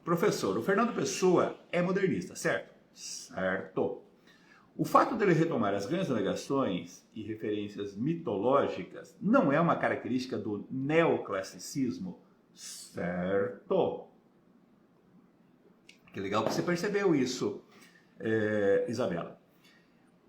Professor, o Fernando Pessoa é modernista, certo? Certo. O fato dele retomar as grandes navegações e referências mitológicas não é uma característica do neoclassicismo? Certo. Que legal que você percebeu isso, Isabela.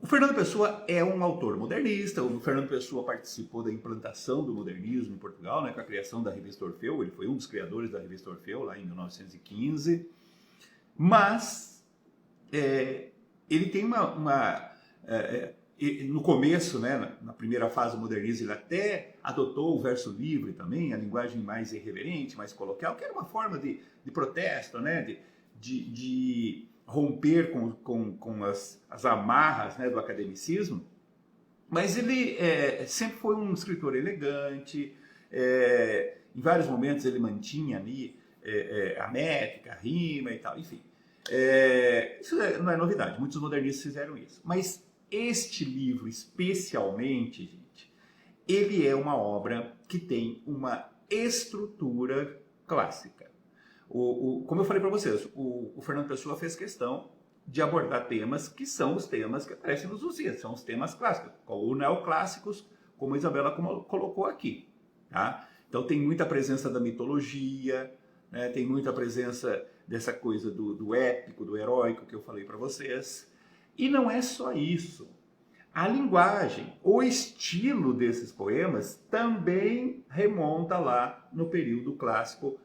O Fernando Pessoa é um autor modernista. O Fernando Pessoa participou da implantação do modernismo em Portugal, né, com a criação da revista Orfeu. Ele foi um dos criadores da revista Orfeu, lá em 1915. Mas ele tem no começo, né, na primeira fase do modernismo, ele até adotou o verso livre também, a linguagem mais irreverente, mais coloquial, que era uma forma de protesto, né, de romper com as amarras, né, do academicismo. Mas ele sempre foi um escritor elegante. Em vários momentos ele mantinha ali a métrica, a rima e tal, enfim. Isso não é novidade, muitos modernistas fizeram isso. Mas este livro, especialmente, gente, ele é uma obra que tem uma estrutura clássica. Como eu falei para vocês, o Fernando Pessoa fez questão de abordar temas que são os temas que aparecem nos Lusíadas, são os temas clássicos, ou neoclássicos, como a Isabela colocou aqui. Tá? Então tem muita presença da mitologia, né? Tem muita presença dessa coisa do épico, do heróico que eu falei para vocês. E não é só isso. A linguagem, o estilo desses poemas também remonta lá no período clássico.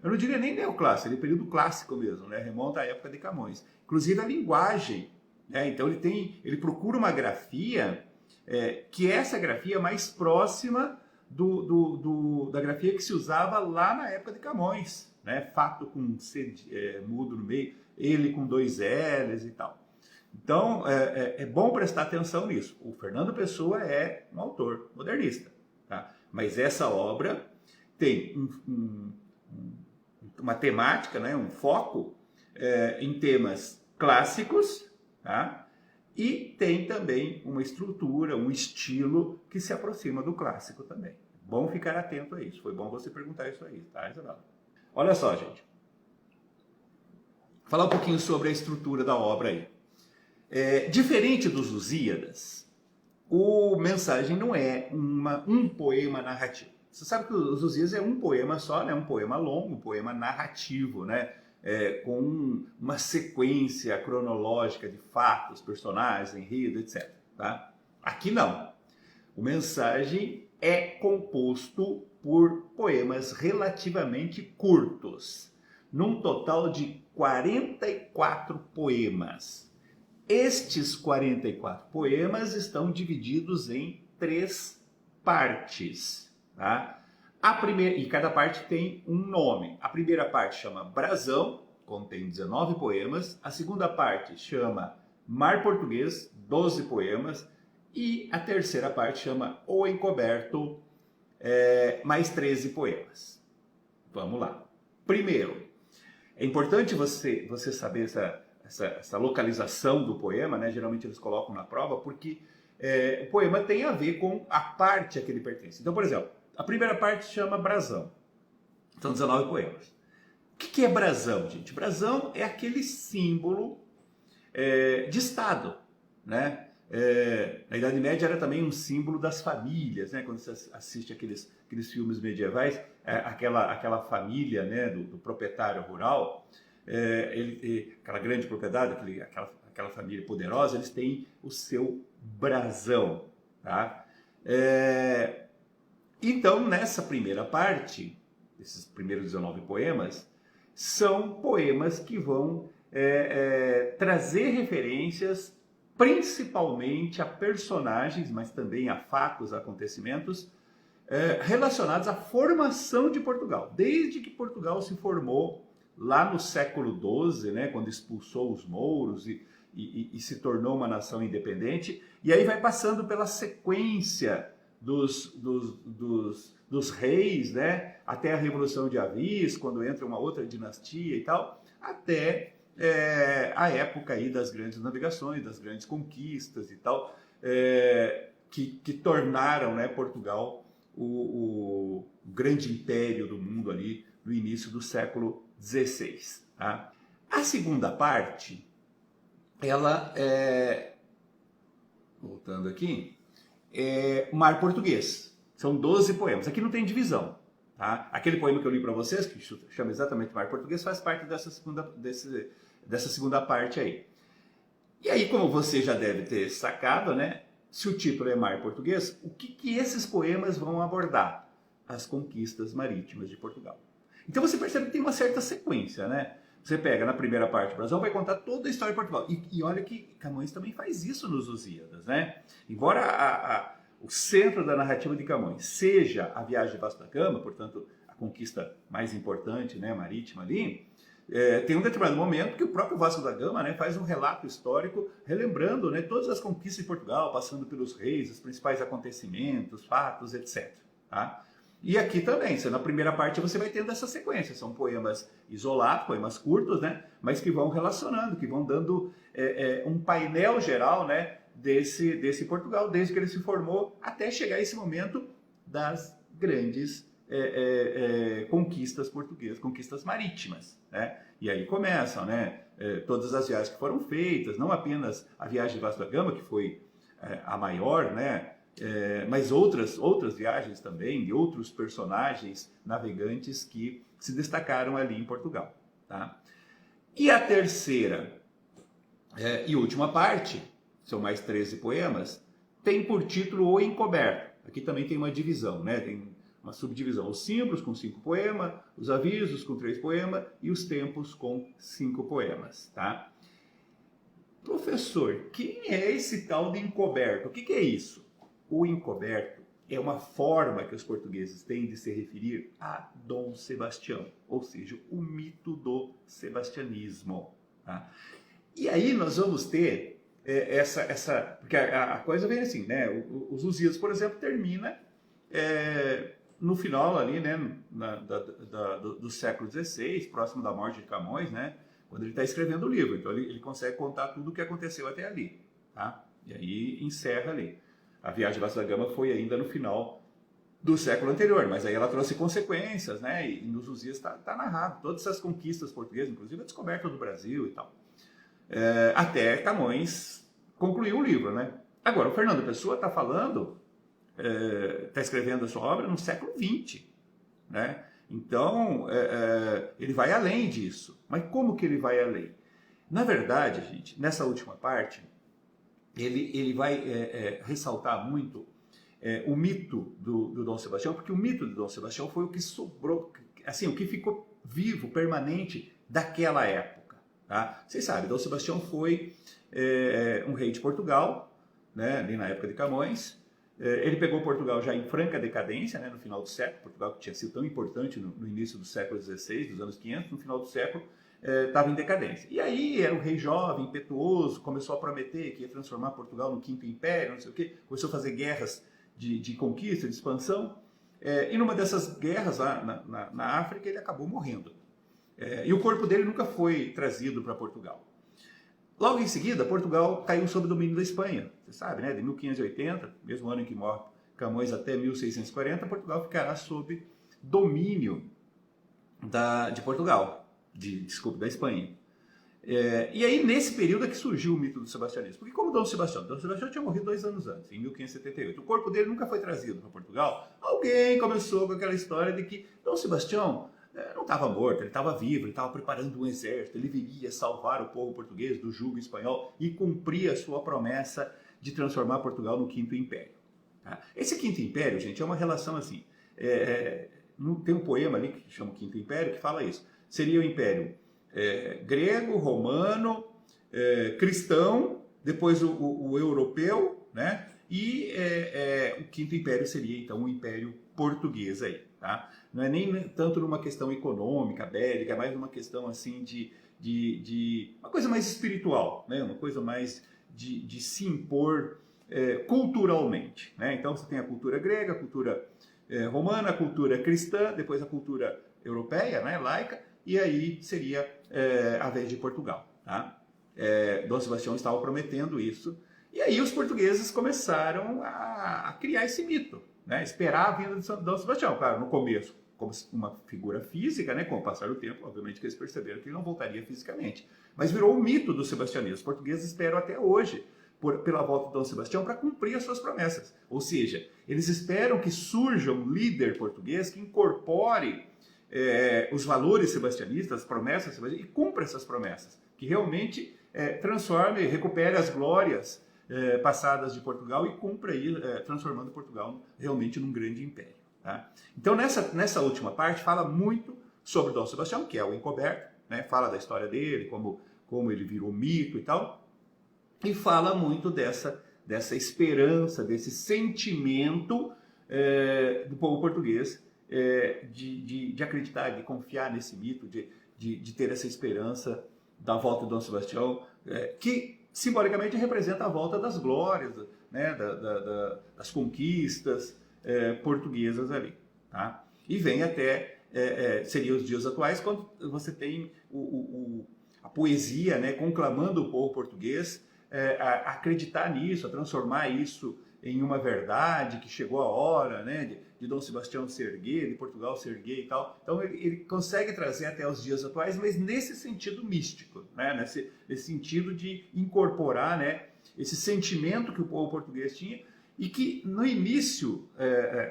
Eu não diria nem neoclássico, ele é período clássico mesmo, né? Remonta à época de Camões. Inclusive a linguagem, né? Então ele procura uma grafia que é essa grafia mais próxima da grafia que se usava lá na época de Camões, né? Fato com C mudo no meio, ele com 2 L's e tal. Então é bom prestar atenção nisso. O Fernando Pessoa é um autor modernista, tá? Mas essa obra tem uma temática, né, um foco em temas clássicos, tá? E tem também uma estrutura, um estilo que se aproxima do clássico também. Bom ficar atento a isso. Foi bom você perguntar isso aí, tá, Isabela? Olha só, gente. Falar um pouquinho sobre a estrutura da obra aí. Diferente dos Lusíadas, o Mensagem não é um poema narrativo. Você sabe que os Lusíadas é um poema só, né? Um poema longo, um poema narrativo, né? Com uma sequência cronológica de fatos, personagens, enredo, etc. Tá? Aqui não. O Mensagem é composto por poemas relativamente curtos, num total de 44 poemas. Estes 44 poemas estão divididos em 3 partes. Tá? E cada parte tem um nome. A primeira parte chama Brasão, contém 19 poemas. A segunda parte chama Mar Português, 12 poemas. E a terceira parte chama O Encoberto, mais 13 poemas. Vamos lá. Primeiro, é importante você saber essa localização do poema, né? Geralmente eles colocam na prova, porque o poema tem a ver com a parte a que ele pertence. Então, por exemplo, a primeira parte chama Brasão. São 19 poemas. O que é brasão, gente? Brasão é aquele símbolo de Estado, né? Na Idade Média era também um símbolo das famílias, né? Quando você assiste aqueles filmes medievais, aquela família, né, do proprietário rural, aquela grande propriedade, aquela família poderosa, eles têm o seu brasão, tá? Então, nessa primeira parte, esses primeiros 19 poemas, são poemas que vão trazer referências principalmente a personagens, mas também a fatos, acontecimentos relacionados à formação de Portugal. Desde que Portugal se formou lá no século XII, né, quando expulsou os mouros e se tornou uma nação independente, e aí vai passando pela sequência dos reis, né, até a Revolução de Avis, quando entra uma outra dinastia e tal, até a época aí das grandes navegações, das grandes conquistas e tal, que tornaram, né, Portugal o grande império do mundo ali no início do século XVI. Tá? A segunda parte, ela voltando aqui, é Mar Português. São 12 poemas. Aqui não tem divisão. Tá? Aquele poema que eu li para vocês, que chama exatamente Mar Português, faz parte dessa segunda parte aí. E aí, como você já deve ter sacado, né? Se o título é Mar Português, o que esses poemas vão abordar? As conquistas marítimas de Portugal. Então você percebe que tem uma certa sequência, né? Você pega na primeira parte, o Brasão vai contar toda a história de Portugal. E olha que Camões também faz isso nos Lusíadas, né? Embora o centro da narrativa de Camões seja a viagem de Vasco da Gama, portanto, a conquista mais importante, né, marítima ali, tem um determinado momento que o próprio Vasco da Gama, né, faz um relato histórico relembrando, né, todas as conquistas de Portugal, passando pelos reis, os principais acontecimentos, fatos, etc. Tá? E aqui também, na primeira parte você vai tendo essa sequência, são poemas isolados, poemas curtos, né, mas que vão relacionando, que vão dando um painel geral, né, desse Portugal, desde que ele se formou, até chegar a esse momento das grandes conquistas portuguesas, conquistas marítimas. Né? E aí começam, né, todas as viagens que foram feitas, não apenas a viagem de Vasco da Gama, que foi a maior, né, mas outras viagens também, de outros personagens navegantes que se destacaram ali em Portugal. Tá? E a terceira e última parte, são mais 13 poemas, tem por título O Encoberto. Aqui também tem uma divisão, né? Tem uma subdivisão. Os símbolos com 5 poemas, os avisos com 3 poemas e os tempos com 5 poemas. Tá? Professor, quem é esse tal de encoberto? O que é isso? O encoberto é uma forma que os portugueses têm de se referir a Dom Sebastião, ou seja, o mito do sebastianismo. Tá? E aí nós vamos ter porque a coisa vem assim, né? Os Lusíadas, por exemplo, termina no final ali, né, do século XVI, próximo da morte de Camões, né? Quando ele está escrevendo o livro. Então ele consegue contar tudo o que aconteceu até ali. Tá? E aí encerra ali. A viagem de Vasco da Gama foi ainda no final do século anterior, mas aí ela trouxe consequências, né? E nos Lusíadas está narrado todas essas conquistas portuguesas, inclusive a descoberta do Brasil e tal. Até Camões concluiu o livro, né? Agora, o Fernando Pessoa está falando, está escrevendo a sua obra no século XX, né? Então, ele vai além disso. Mas como que ele vai além? Na verdade, gente, nessa última parte, ele vai ressaltar muito o mito do Dom Sebastião, porque o mito do Dom Sebastião foi o que sobrou, assim, o que ficou vivo, permanente daquela época. Tá? Vocês sabem, Dom Sebastião foi um rei de Portugal, né, ali na época de Camões. Ele pegou Portugal já em franca decadência, né, no final do século. Portugal, que tinha sido tão importante no início do século XVI, dos anos 500, no final do século, estava em decadência. E aí era um rei jovem, impetuoso, começou a prometer que ia transformar Portugal no Quinto Império, não sei o quê, começou a fazer guerras de conquista, de expansão. E numa dessas guerras lá na África, ele acabou morrendo. E o corpo dele nunca foi trazido para Portugal. Logo em seguida, Portugal caiu sob o domínio da Espanha. Você sabe, né? De 1580, mesmo ano em que morre Camões, até 1640, Portugal ficará sob domínio de Portugal, da Espanha. E aí, nesse período é que surgiu o mito do sebastianismo. Porque como Dom Sebastião tinha morrido 2 anos antes, em 1578. O corpo dele nunca foi trazido para Portugal. Alguém começou com aquela história de que Dom Sebastião não estava morto, ele estava vivo, ele estava preparando um exército, ele viria salvar o povo português do jugo espanhol e cumprir a sua promessa de transformar Portugal no Quinto Império. Tá? Esse Quinto Império, gente, é uma relação assim. Tem um poema ali que chama Quinto Império que fala isso. Seria o Império grego, romano, cristão, depois o europeu, né? E o Quinto Império seria, então, o Império Português aí, tá? Não é nem tanto numa questão econômica, bélica, é mais numa questão, assim, de uma coisa mais espiritual, né? Uma coisa mais de se impor culturalmente, né? Então, você tem a cultura grega, a cultura romana, a cultura cristã, depois a cultura europeia, né? Laica, e aí seria a vez de Portugal, tá? Dom Sebastião estava prometendo isso. E aí os portugueses começaram a criar esse mito, né? Esperar a vinda de Dom Sebastião. Claro, no começo como uma figura física, né? Com o passar do tempo, obviamente que eles perceberam que ele não voltaria fisicamente. Mas virou o mito do sebastianismo. Os portugueses esperam até hoje pela volta de Dom Sebastião para cumprir as suas promessas. Ou seja, eles esperam que surja um líder português que incorpore os valores sebastianistas, as promessas sebastianistas, e cumpra essas promessas, que realmente transforme, recupere as glórias passadas de Portugal e cumpra aí, transformando Portugal realmente num grande império. Tá? Então, nessa última parte, fala muito sobre Dom Sebastião, que é o encoberto, né? Fala da história dele, como ele virou mito e tal, e fala muito dessa esperança, desse sentimento do povo português de acreditar, de confiar nesse mito, de ter essa esperança da volta de Dom Sebastião, que simbolicamente representa a volta das glórias, né, das conquistas portuguesas ali. Tá? E vem até, seria os dias atuais, quando você tem a poesia, né, conclamando o povo português a acreditar nisso, a transformar isso em uma verdade, que chegou a hora, né, de Dom Sebastião se erguer, de Portugal se erguer e tal. Então ele consegue trazer até os dias atuais, mas nesse sentido místico, né, nesse sentido de incorporar, né, esse sentimento que o povo português tinha e que no início,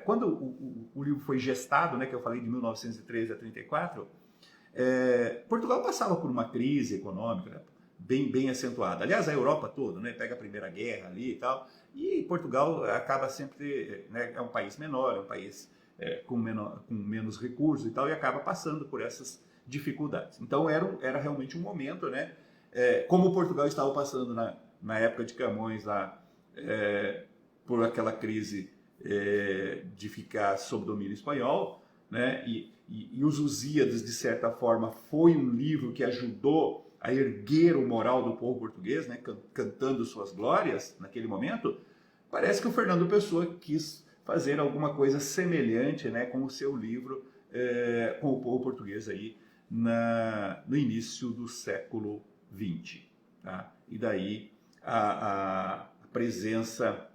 quando o livro foi gestado, né, que eu falei de 1913 a 34, Portugal passava por uma crise econômica, né, bem acentuada. Aliás, a Europa toda, né, pega a Primeira Guerra ali e tal, e Portugal acaba sempre, né, é um país menor, é um país com menos recursos e tal, e acaba passando por essas dificuldades. Então era realmente um momento, né, como Portugal estava passando na época de Camões lá, por aquela crise de ficar sob domínio espanhol, né, e os Lusíadas, de certa forma, foi um livro que ajudou a erguer o moral do povo português, né, cantando suas glórias naquele momento. Parece que o Fernando Pessoa quis fazer alguma coisa semelhante, né, com o seu livro, com o povo português aí no início do século XX. Tá? E daí a presença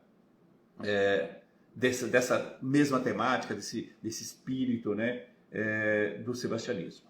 dessa mesma temática, desse espírito, né, do sebastianismo.